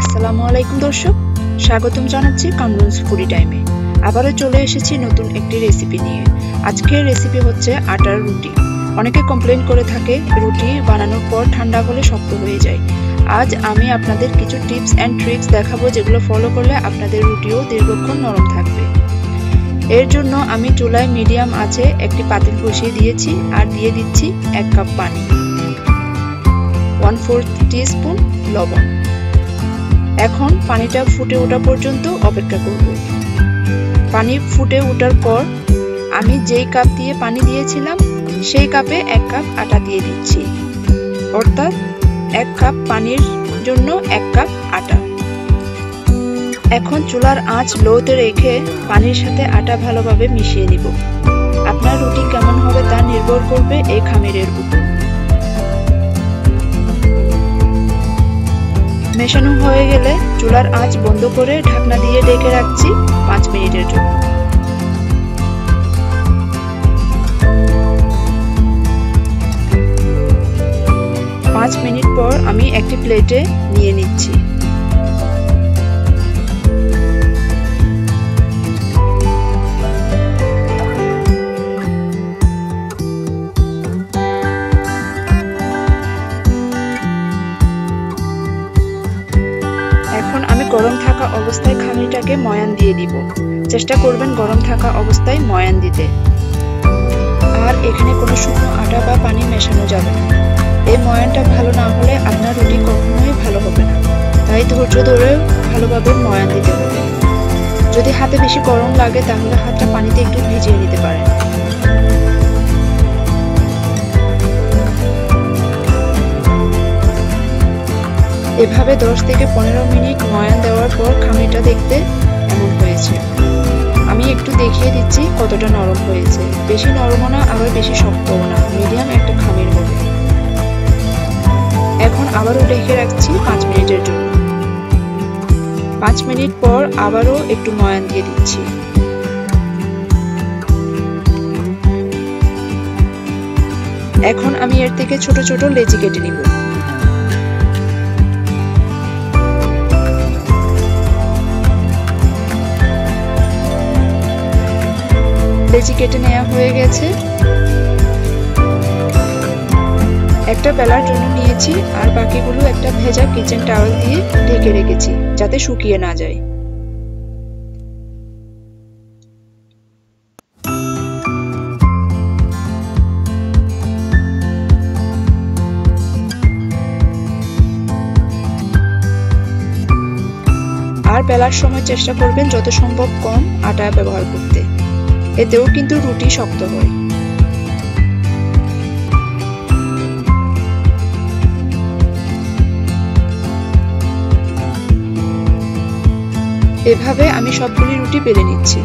আসসালামু আলাইকুম দর্শক, স্বাগতম জানাচ্ছি কামরুনস ফুডি টাইমে। আবারও চলে এসেছি নতুন একটি রেসিপি নিয়ে। আজকের রেসিপি হচ্ছে আটার রুটি। অনেকে কমপ্লেন করে থাকে রুটি বানানোর পর ঠান্ডা হলে শক্ত হয়ে যায়। আজ আমি আপনাদের কিছু টিপস অ্যান্ড ট্রিক্স দেখাবো, যেগুলো ফলো করলে আপনাদের রুটিও দীর্ঘক্ষণ নরম থাকবে। এর জন্য আমি চুলায় মিডিয়াম আঁচে একটি পাতিল বসিয়ে দিয়েছি আর দিয়ে দিচ্ছি 1 কাপ পানি, 1/4 টিস্পুন লবণ। এখন পানিটা ফুটে ওঠা পর্যন্ত অপেক্ষা করব। পানি ফুটে ওঠার পর আমি যেই কাপ দিয়ে পানি দিয়েছিলাম সেই কাপে 1 কাপ আটা দিয়ে দিচ্ছি, অর্থাৎ 1 কাপ পানির জন্য 1 কাপ আটা। এখন চুলার আঁচ লোতে রেখে পানির সাথে আটা ভালোভাবে মিশিয়ে নিব। আপনার রুটি কেমন হবে তা নির্ভর করবে এই খামিরের উপর। মেশানো হয়ে গেলে চুলার আঁচ বন্ধ করে ঢাকনা দিয়ে ঢেকে রাখছি 5 মিনিটের জন্য। 5 মিনিট পর আমি একটি প্লেটে নিয়ে নিচ্ছি। এখন আমি গরম থাকা অবস্থায় খামিরটাকে ময়ান দিয়ে দিব। চেষ্টা করবেন গরম থাকা অবস্থায় ময়ান দিতে। আর এখানে কোনো শুকনো আটা বা পানি মেশানো যাবে না। এই ময়ানটা ভালো না হলে আপনার রুটি কখনোই ভালো হবে না। তাই ধৈর্য ধরে ভালোভাবে ময়ান দিতে হবে। যদি হাতে বেশি গরম লাগে তাহলে হাতটা পানিতে একটু ভিজিয়ে নিতে পারেন। এভাবে 10 থেকে 15 মিনিট ময়ান দেওয়ার পর খামিরটা দেখতে এমন হয়েছে। আমি একটু দেখিয়ে দিচ্ছি কতটা নরম হয়েছে। বেশি নরমও না আবার বেশি শক্তও না, মিডিয়াম একটা খামির হবে। এখন আবারও ঢেকে রাখছি 5 মিনিটের জন্য। 5 মিনিট পর আবারও একটু ময়ান দিয়ে দিচ্ছি। এখন আমি এর থেকে ছোট ছোট লেচি কেটে নিব। লেচি কেটে নেওয়া হয়ে গেছে। একটা বেলার জন্য নিয়েছি আর বাকিগুলো একটা ভেজা কিচেন টাওয়েল দিয়ে ঢেকে রেখেছি যাতে শুকিয়ে না যায়। আর বেলার সময় চেষ্টা করবেন যত সম্ভব কম আটা ব্যবহার করতে, এতেও কিন্তু রুটি শক্ত হয়। এভাবে আমি সবগুলি রুটি বেলে নিচ্ছি।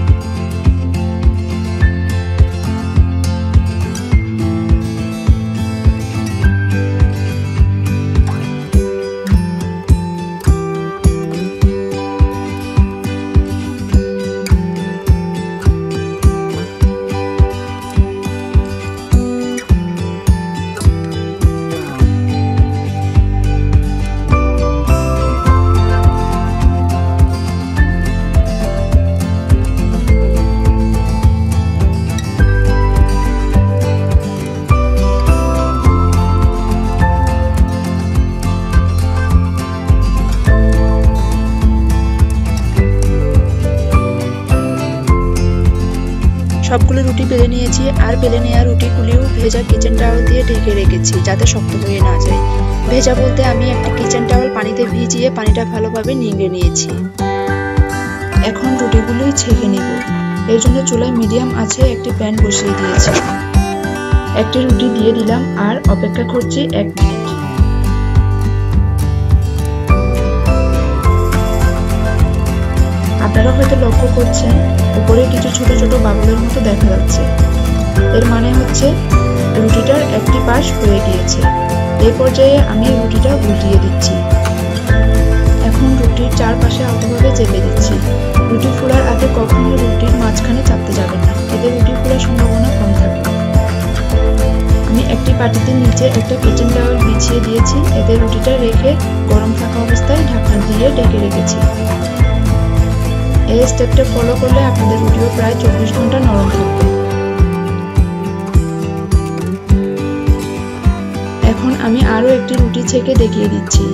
সবগুলো রুটি বেলে নিয়েছি আর বেলে নেওয়া রুটিগুলিও ভেজা কিচেন টাওয়েল দিয়ে ঢেকে রেখেছি যাতে শক্ত হয়ে না যায়। ভেজা বলতে আমি একটা কিচেন টাওয়েল পানিতে ভিজিয়ে পানিটা ভালোভাবে নিংড়ে নিয়েছি। এখন রুটিগুলোই ছেঁকে নেব। এর জন্য চুলায় মিডিয়াম আঁচে একটি প্যান বসিয়ে দিয়েছি। একটি রুটি দিয়ে দিলাম আর অপেক্ষা করছি 1 মিনিট। আপনারা হয়তো লক্ষ্য করছেন উপরে কিছু ছোট ছোট বাবুলের মতো দেখা যাচ্ছে। এর মানে হচ্ছে রুটিটার একটি পাশ হয়ে গিয়েছে। এই পর্যায়ে আমি রুটিটা উল্টিয়ে দিচ্ছি। এখন রুটির চারপাশে আলতোভাবে চেপে দিচ্ছি। রুটি ফোলার আগে কখনো রুটির মাঝখানে চাপতে যাবেন না, এতে রুটি ফোলার সম্ভাবনা কম থাকে। আমি একটি বাটিতে নিচে একটা কিচেন টাওয়েল বিছিয়ে দিয়েছি। এতে রুটিটা রেখে গরম থাকা অবস্থায় ঢাকনা দিয়ে ঢেকে রেখেছি। এই স্টেপটা ফলো করলে আপনাদের রুটিও প্রায় 24 ঘন্টা নরম থাকবে। এখন আমি আরো একটি রুটি ছেঁকে দেখিয়ে দিচ্ছি।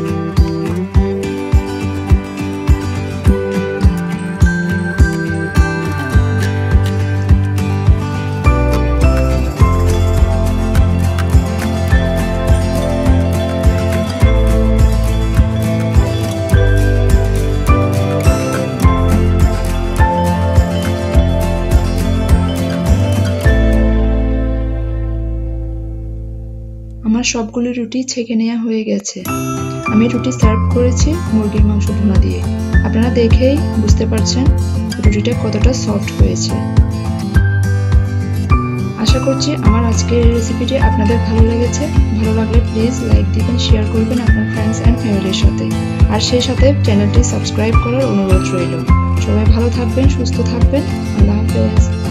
আমার সবগুলো রুটি ছেঁকে নেওয়া হয়ে গেছে। আমি রুটি সার্ভ করেছি মুরগির মাংস ভুনা দিয়ে। আপনারা দেখেই বুঝতে পারছেন রুটিটা কতটা সফট হয়েছে। আশা করছি আমার আজকের এই রেসিপিটি আপনাদের ভালো লেগেছে। ভালো লাগলে প্লিজ লাইক দিবেন, শেয়ার করবেন আপনার ফ্রেন্ডস এন্ড ফ্যামিলির সাথে। আর সেই সাথে চ্যানেলটি সাবস্ক্রাইব করার অনুরোধ রইল। সবাই ভালো থাকবেন, সুস্থ থাকবেন। আল্লাহ হাফেজ।